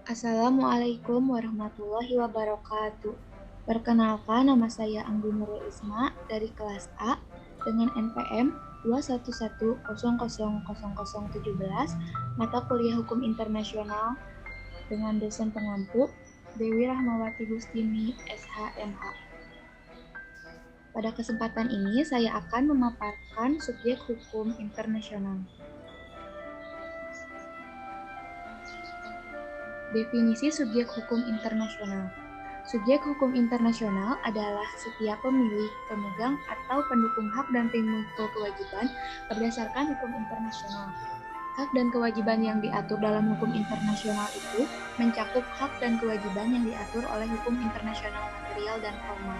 Assalamualaikum warahmatullahi wabarakatuh. Perkenalkan, nama saya Anggun Nurul Isma dari kelas A dengan NPM 211000017, mata kuliah Hukum Internasional dengan dosen pengampu Dewi Rahmawati Gustini, SHMH. Pada kesempatan ini, saya akan memaparkan subjek hukum internasional. Definisi subjek hukum internasional. Subjek hukum internasional adalah setiap pemilik, pemegang, atau pendukung hak dan pemikul kewajiban berdasarkan hukum internasional. Hak dan kewajiban yang diatur dalam hukum internasional itu mencakup hak dan kewajiban yang diatur oleh hukum internasional material dan formal.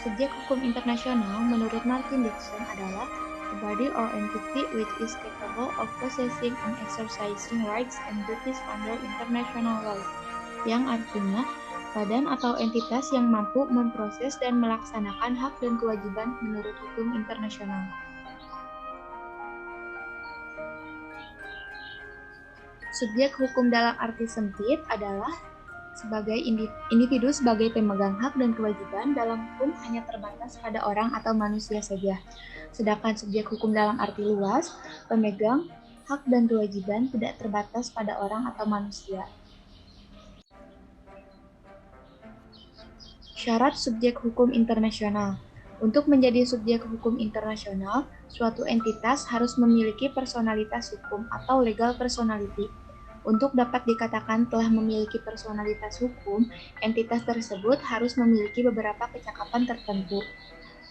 Subjek hukum internasional menurut Martin Dixon adalah a body or entity which is capable of possessing and exercising rights and duties under international law, yang artinya badan atau entitas yang mampu memproses dan melaksanakan hak dan kewajiban menurut hukum internasional. Subjek hukum dalam arti sempit adalah sebagai individu sebagai pemegang hak dan kewajiban dalam hukum hanya terbatas pada orang atau manusia saja. Sedangkan subjek hukum dalam arti luas, pemegang hak dan kewajiban tidak terbatas pada orang atau manusia. Syarat subjek hukum internasional. Untuk menjadi subjek hukum internasional, suatu entitas harus memiliki personalitas hukum atau legal personality. Untuk dapat dikatakan telah memiliki personalitas hukum, entitas tersebut harus memiliki beberapa kecakapan tertentu.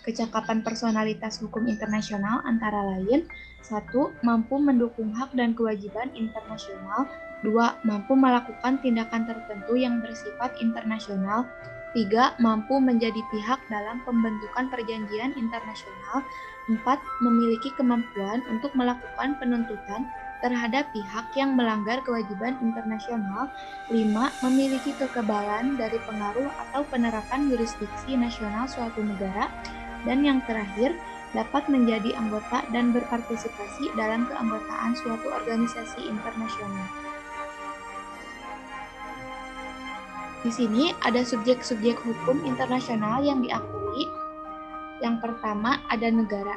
Kecakapan personalitas hukum internasional antara lain: 1. Mampu mendukung hak dan kewajiban internasional. 2. Mampu melakukan tindakan tertentu yang bersifat internasional. 3. Mampu menjadi pihak dalam pembentukan perjanjian internasional. 4. Memiliki kemampuan untuk melakukan penuntutan terhadap pihak yang melanggar kewajiban internasional. 5. Memiliki kekebalan dari pengaruh atau penerapan yurisdiksi nasional suatu negara. Dan yang terakhir, dapat menjadi anggota dan berpartisipasi dalam keanggotaan suatu organisasi internasional. Di sini ada subjek-subjek hukum internasional yang diakui. Yang pertama ada negara.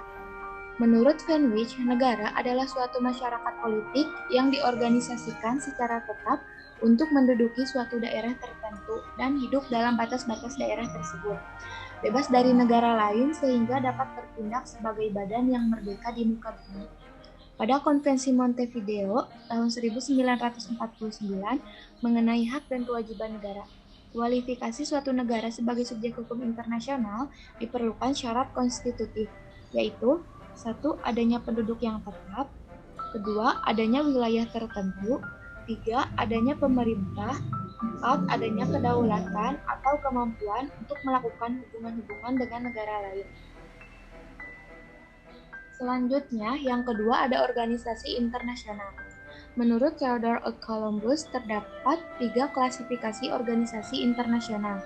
Menurut Van Wyk, negara adalah suatu masyarakat politik yang diorganisasikan secara tetap untuk menduduki suatu daerah tertentu dan hidup dalam batas-batas daerah tersebut, bebas dari negara lain sehingga dapat bertindak sebagai badan yang merdeka di muka bumi. Pada Konvensi Montevideo tahun 1949 mengenai hak dan kewajiban negara, kualifikasi suatu negara sebagai subjek hukum internasional diperlukan syarat konstitutif, yaitu 1. Adanya penduduk yang tetap. 2. Adanya wilayah tertentu. 3. Adanya pemerintah. 4. Adanya kedaulatan atau kemampuan untuk melakukan hubungan-hubungan dengan negara lain. Selanjutnya, yang kedua ada organisasi internasional. Menurut Theodore A. Columbus, terdapat 3 klasifikasi organisasi internasional,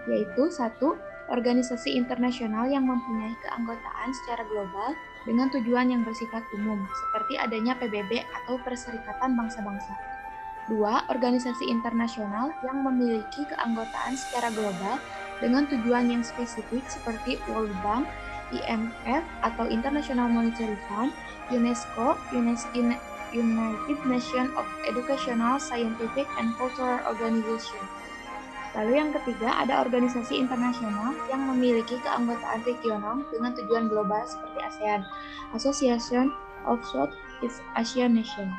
yaitu 1. Organisasi internasional yang mempunyai keanggotaan secara global dengan tujuan yang bersifat umum, seperti adanya PBB atau Perserikatan Bangsa-Bangsa. 2. Organisasi internasional yang memiliki keanggotaan secara global dengan tujuan yang spesifik seperti World Bank, IMF atau International Monetary Fund, UNESCO, United Nations of Educational, Scientific, and Cultural Organization. Lalu yang ketiga ada organisasi internasional yang memiliki keanggotaan regional dengan tujuan global seperti ASEAN, Association of Southeast Asian Nations.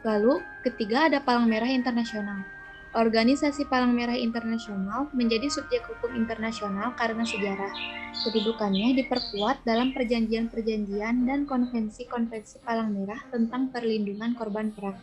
Lalu ketiga ada Palang Merah Internasional. Organisasi Palang Merah Internasional menjadi subjek hukum internasional karena sejarah. Kedudukannya diperkuat dalam perjanjian-perjanjian dan konvensi-konvensi Palang Merah tentang perlindungan korban perang.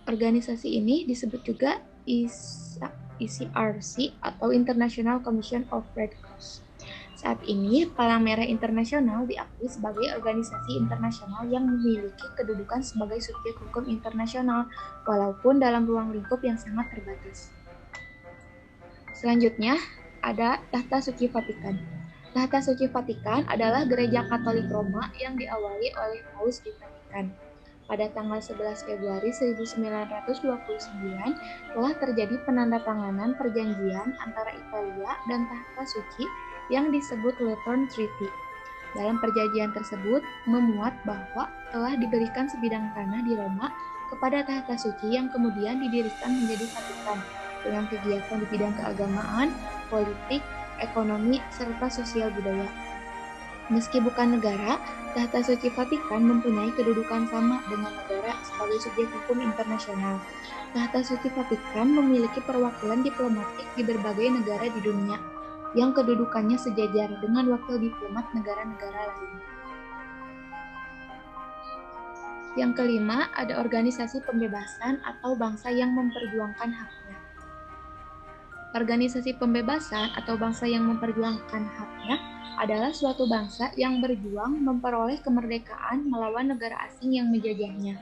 Organisasi ini disebut juga ICRC atau International Commission of Red Cross. Saat ini, Palang Merah Internasional diakui sebagai organisasi internasional yang memiliki kedudukan sebagai subjek hukum internasional, walaupun dalam ruang lingkup yang sangat terbatas. Selanjutnya, ada Tahta Suci Vatikan. Tahta Suci Vatikan adalah gereja Katolik Roma yang diawali oleh Paus di Vatikan. Pada tanggal 11 Februari 1929 telah terjadi penandatanganan perjanjian antara Italia dan Tahta Suci yang disebut Lateran Treaty. Dalam perjanjian tersebut memuat bahwa telah diberikan sebidang tanah di Roma kepada Tahta Suci yang kemudian didirikan menjadi Vatikan dengan kegiatan di bidang keagamaan, politik, ekonomi, serta sosial budaya. Meski bukan negara, Tahta Suci Vatikan mempunyai kedudukan sama dengan negara sebagai subjek hukum internasional. Tahta Suci Vatikan memiliki perwakilan diplomatik di berbagai negara di dunia, yang kedudukannya sejajar dengan wakil diplomat negara-negara lain. Yang kelima, ada organisasi pembebasan atau bangsa yang memperjuangkan haknya. Organisasi pembebasan atau bangsa yang memperjuangkan haknya adalah suatu bangsa yang berjuang memperoleh kemerdekaan melawan negara asing yang menjajahnya.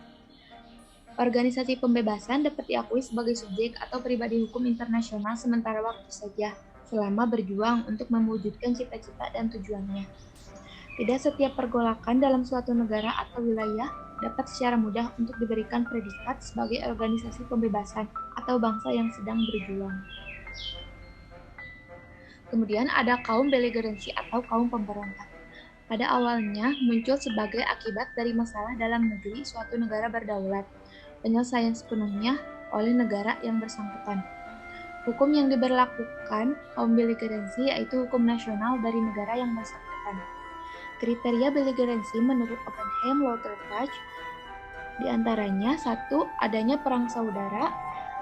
Organisasi pembebasan dapat diakui sebagai subjek atau pribadi hukum internasional sementara waktu saja, selama berjuang untuk mewujudkan cita-cita dan tujuannya. Tidak setiap pergolakan dalam suatu negara atau wilayah dapat secara mudah untuk diberikan predikat sebagai organisasi pembebasan atau bangsa yang sedang berjuang. Kemudian ada kaum beligeransi atau kaum pemberontak. Pada awalnya muncul sebagai akibat dari masalah dalam negeri suatu negara berdaulat, penyelesaian sepenuhnya oleh negara yang bersangkutan. Hukum yang diberlakukan kaum beligeransi yaitu hukum nasional dari negara yang bersangkutan. Kriteria beligeransi menurut Oppenheim Lauterpacht diantaranya 1. Adanya perang saudara,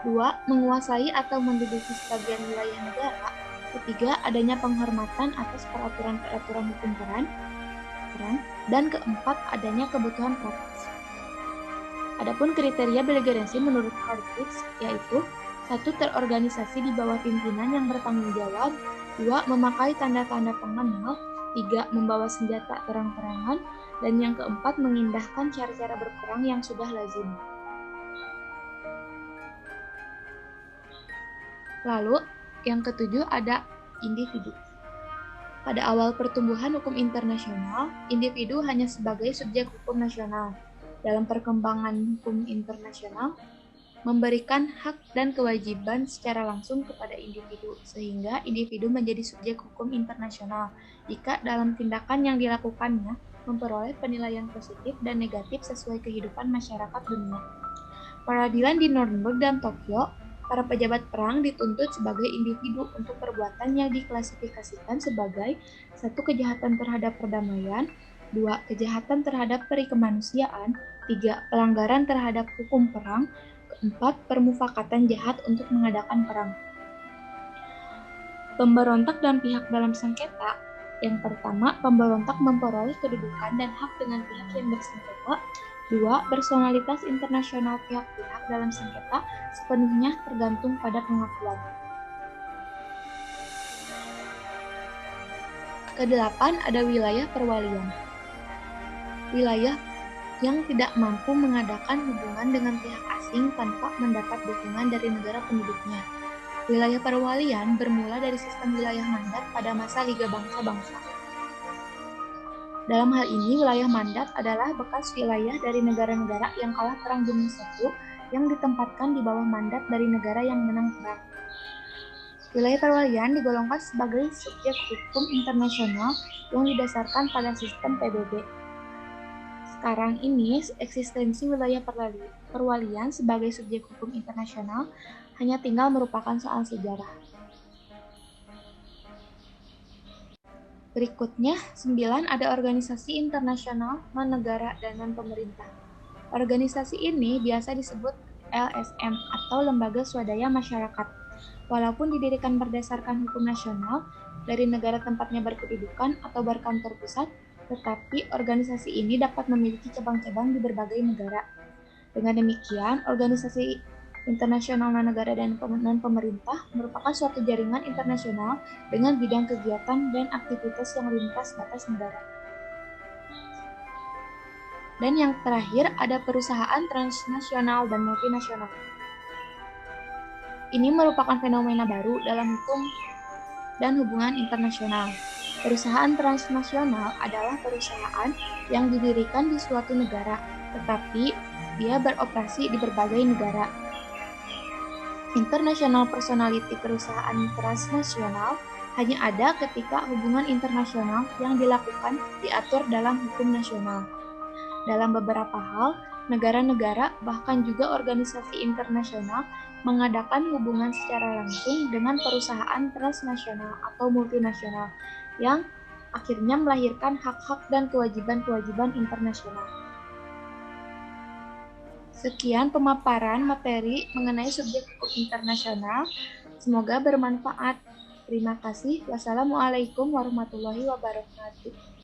2. Menguasai atau menduduki sebagian wilayah negara, 3. Adanya penghormatan atas peraturan-peraturan hukum perang, dan 4. Adanya kebutuhan praktis. Adapun kriteria beligeransi menurut Hartwig yaitu 1. Terorganisasi di bawah pimpinan yang bertanggung jawab, 2. Memakai tanda-tanda pengenal, 3. Membawa senjata terang-terangan, dan yang keempat mengindahkan cara-cara berperang yang sudah lazim. Lalu, yang ketujuh ada individu. Pada awal pertumbuhan hukum internasional, individu hanya sebagai subjek hukum nasional. Dalam perkembangan hukum internasional, memberikan hak dan kewajiban secara langsung kepada individu, sehingga individu menjadi subjek hukum internasional jika dalam tindakan yang dilakukannya memperoleh penilaian positif dan negatif sesuai kehidupan masyarakat dunia. Peradilan di Nuremberg dan Tokyo, para pejabat perang dituntut sebagai individu untuk perbuatan yang diklasifikasikan sebagai 1. Kejahatan terhadap perdamaian, 2. Kejahatan terhadap peri kemanusiaan, 3. Pelanggaran terhadap hukum perang, 4. Permufakatan jahat untuk mengadakan perang. Pemberontak dan pihak dalam sengketa. Yang pertama, pemberontak memperoleh kedudukan dan hak dengan pihak yang bersengketa. 2. Personalitas internasional pihak-pihak dalam sengketa sepenuhnya tergantung pada pengakuan. Kedelapan, ada wilayah perwalian. Wilayah yang tidak mampu mengadakan hubungan dengan pihak asing tanpa mendapat dukungan dari negara penduduknya. Wilayah perwalian bermula dari sistem wilayah mandat pada masa Liga Bangsa-Bangsa. Dalam hal ini, wilayah mandat adalah bekas wilayah dari negara-negara yang kalah Perang Dunia I yang ditempatkan di bawah mandat dari negara yang menang perang. Wilayah perwalian digolongkan sebagai subjek hukum internasional yang didasarkan pada sistem PBB. Sekarang ini, eksistensi wilayah perwalian sebagai subjek hukum internasional hanya tinggal merupakan soal sejarah. Berikutnya, 9 ada organisasi internasional non-negara dan non-pemerintah. Organisasi ini biasa disebut LSM atau Lembaga Swadaya Masyarakat. Walaupun didirikan berdasarkan hukum nasional dari negara tempatnya berkedudukan atau berkantor pusat, tetapi organisasi ini dapat memiliki cabang-cabang di berbagai negara. Dengan demikian, organisasi internasional non-negara dan non-pemerintah merupakan suatu jaringan internasional dengan bidang kegiatan dan aktivitas yang lintas batas negara. Dan yang terakhir, ada perusahaan transnasional dan multinasional. Ini merupakan fenomena baru dalam hukum dan hubungan internasional. Perusahaan transnasional adalah perusahaan yang didirikan di suatu negara, tetapi dia beroperasi di berbagai negara. International personality perusahaan transnasional hanya ada ketika hubungan internasional yang dilakukan diatur dalam hukum nasional. Dalam beberapa hal, negara-negara bahkan juga organisasi internasional mengadakan hubungan secara langsung dengan perusahaan transnasional atau multinasional yang akhirnya melahirkan hak-hak dan kewajiban-kewajiban internasional. Sekian pemaparan materi mengenai subjek hukum internasional. Semoga bermanfaat. Terima kasih. Wassalamualaikum warahmatullahi wabarakatuh.